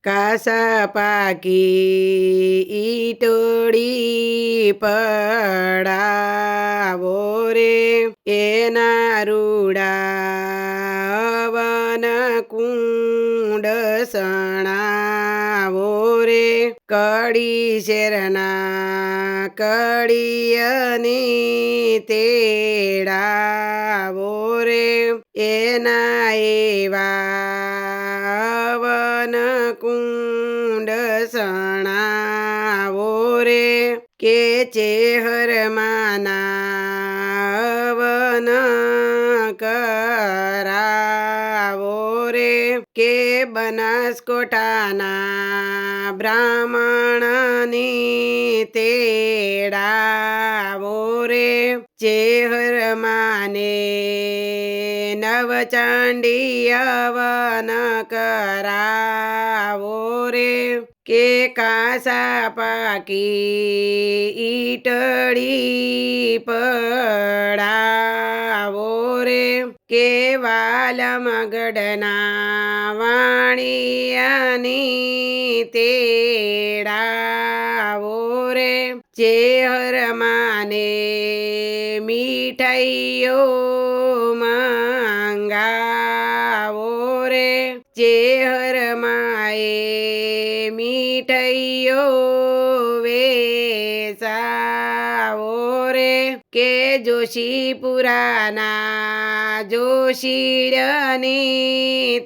કાસા પાકી ઈટડી પડાવો રે એના રૂડા વન કુંડ સણાવો રે કડી શેરના કડિયની તેડાવો રે એના એવા વન કુંડ સણાવો રે કે ચેહરમાના વન કરાવો રે કે બનાસકોઠાના બ્રાહ્મણની તેડાવો રે ચેહરમાને નવચાંડી હવન કરાવો રે કે કાસા પાકી ઈટડી પડાવો રે કે વાલમગઢના વાણિયાની તેડાવો રે ચેહરમાને મીઠાઈઓ મંગાવો રે ચેહરમાએ મીઠાઈઓ વેચાવો રે કે જોશીપુરાના જોશીડની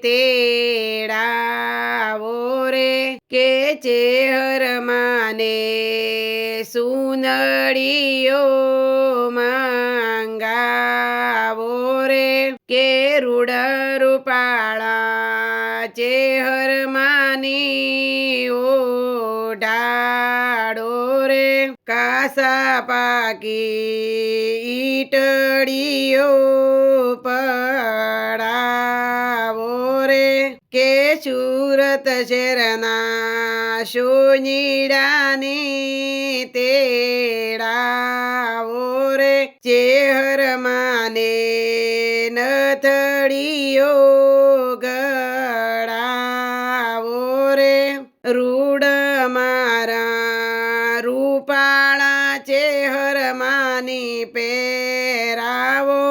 તેડાવો રે કે ચેહરમાને સુંદડીઓ મંગાવો રે કે રૂડ રૂપાળા ચેહરમાની ઓઢાડો રે કાસા પાકી ઈટડીઓ પડાવો રે કે સુરત શહેરના સોનીડાની તેડાવો રે ચેહરમાને નથડીઓ ગળાવો રે રૂડ મારા રૂપાળા ચેહરમાની પહેરાવો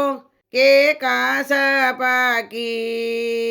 કે કાસા પાકી